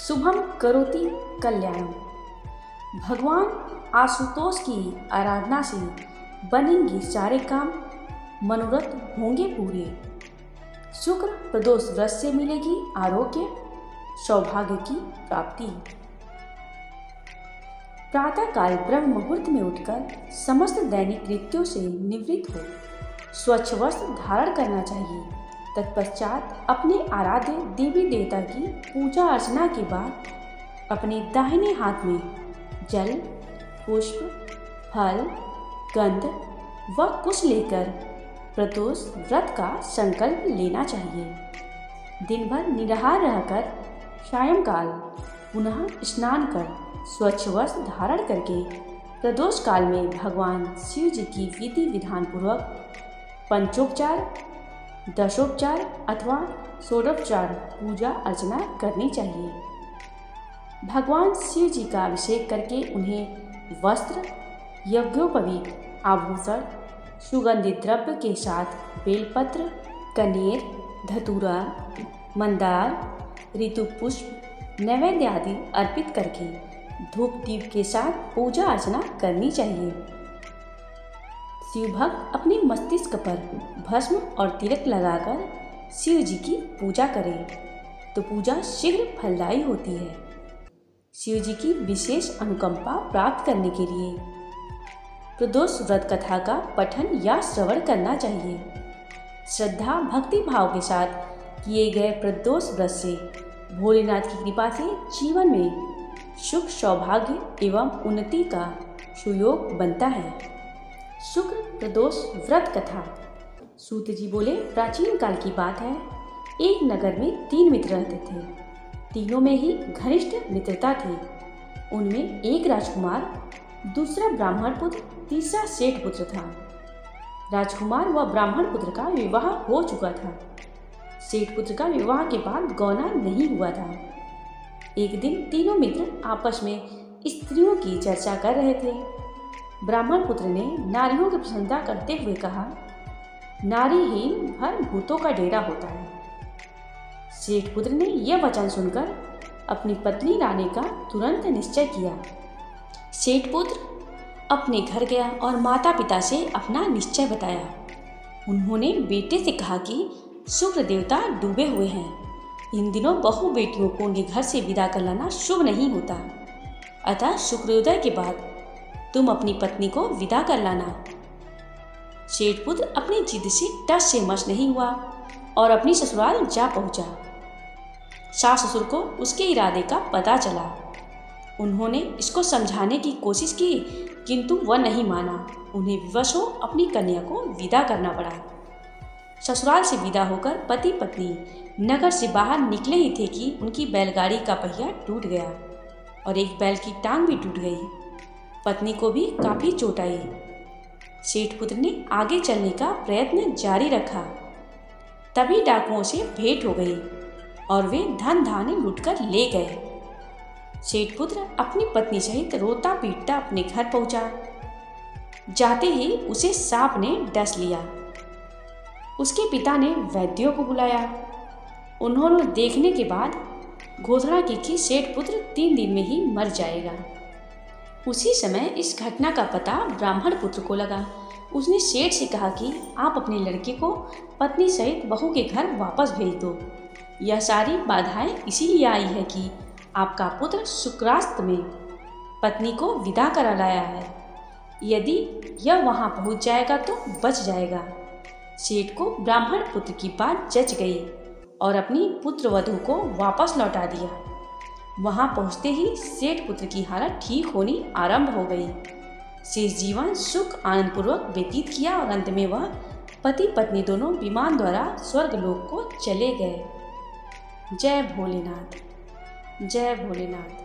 शुभम करोति कल्याणम। भगवान आशुतोष की आराधना से बनेंगे सारे काम, मनोरथ होंगे पूरे। शुक्र प्रदोष व्रत से मिलेगी आरोग्य, सौभाग्य की प्राप्ति। प्रातःकाल ब्रह्म मुहूर्त में उठकर समस्त दैनिक कृत्यों से निवृत्त हो स्वच्छ वस्त्र धारण करना चाहिए। तत्पश्चात अपने आराध्य देवी देवता की पूजा अर्चना के बाद अपने दाहिने हाथ में जल, पुष्प, फल, गंध व कुश लेकर प्रदोष व्रत का संकल्प लेना चाहिए। दिन भर निराहार रहकर सायंकाल पुनः स्नान कर स्वच्छ वस्त्र धारण करके प्रदोष काल में भगवान शिव जी की विधि विधान पूर्वक पंचोपचार, दशोपचार अथवा षोडोपचार पूजा अर्चना करनी चाहिए। भगवान शिव जी का अभिषेक करके उन्हें वस्त्र, यज्ञोपवीत, आभूषण, सुगंधित द्रव्य के साथ बेलपत्र, कनेर, धतूरा, मंदार, ऋतु पुष्प, नैवेद्य आदि अर्पित करके धूप दीप के साथ पूजा अर्चना करनी चाहिए। शिव भक्त अपने मस्तिष्क पर भस्म और तिलक लगाकर शिव जी की पूजा करें तो पूजा शीघ्र फलदायी होती है। शिव जी की विशेष अनुकंपा प्राप्त करने के लिए प्रदोष व्रत कथा का पठन या श्रवण करना चाहिए। श्रद्धा भक्ति भाव के साथ किए गए प्रदोष व्रत से भोलेनाथ की कृपा से जीवन में सुख, सौभाग्य एवं उन्नति का सुयोग बनता है। शुक्र प्रदोष व्रत कथा। सूत जी बोले, प्राचीन काल की बात है, एक नगर में 3 मित्र रहते थे। तीनों में ही घनिष्ठ मित्रता थी। उनमें एक राजकुमार, दूसरा ब्राह्मण पुत्र, तीसरा सेठ पुत्र था। राजकुमार व ब्राह्मण पुत्र का विवाह हो चुका था। सेठ पुत्र का विवाह के बाद गौना नहीं हुआ था। एक दिन तीनों मित्र आपस में स्त्रियों की चर्चा कर रहे थे। ब्राह्मण पुत्र ने नारियों की प्रशंसा करते हुए कहा, नारीहीन भर भूतों का डेरा होता है। सेठ पुत्र ने यह वचन सुनकर अपनी पत्नी लाने का तुरंत निश्चय किया। सेठ पुत्र अपने घर गया और माता पिता से अपना निश्चय बताया। उन्होंने बेटे से कहा कि शुक्र देवता डूबे हुए हैं। इन दिनों बहु बेटियों को उनके घर से विदा कर लाना शुभ नहीं होता। अतः शुक्रोदय के बाद तुम अपनी पत्नी को विदा कर लाना। सेठ पुत्र अपनी जिद से टस से मस नहीं हुआ और अपनी ससुराल जा पहुंचा। सास ससुर को उसके इरादे का पता चला। उन्होंने इसको समझाने की कोशिश की, किंतु वह नहीं माना। उन्हें विवश हो अपनी कन्या को विदा करना पड़ा। ससुराल से विदा होकर पति पत्नी नगर से बाहर निकले ही थे कि उनकी बैलगाड़ी का पहिया टूट गया और एक बैल की टांग भी टूट गई। पत्नी को भी काफी चोट आई। सेठ पुत्र ने आगे चलने का प्रयत्न जारी रखा। तभी डाकुओं से भेंट हो गई और वे धन धान्य लूटकर ले गए। सेठ पुत्र अपनी पत्नी सहित रोता पीटता अपने घर पहुंचा। जाते ही उसे सांप ने डस लिया। उसके पिता ने वैद्यों को बुलाया। उन्होंने देखने के बाद घोषणा की कि सेठ पुत्र 3 दिन में ही मर जाएगा। उसी समय इस घटना का पता ब्राह्मण पुत्र को लगा। उसने सेठ से कहा कि आप अपने लड़के को पत्नी सहित बहू के घर वापस भेज दो। यह सारी बाधाएं इसीलिए आई है कि आपका पुत्र शुक्रास्त में पत्नी को विदा करा लाया है। यदि यह वहां पहुंच जाएगा तो बच जाएगा। सेठ को ब्राह्मण पुत्र की बात जच गई और अपनी पुत्र वधू को वापस लौटा दिया। वहां पहुंचते ही सेठ पुत्र की हालत ठीक होनी आरंभ हो गई। शेष जीवन सुख आनंद पूर्वक व्यतीत किया और अंत में वह पति पत्नी दोनों विमान द्वारा स्वर्गलोक को चले गए। जय भोलेनाथ, जय भोलेनाथ।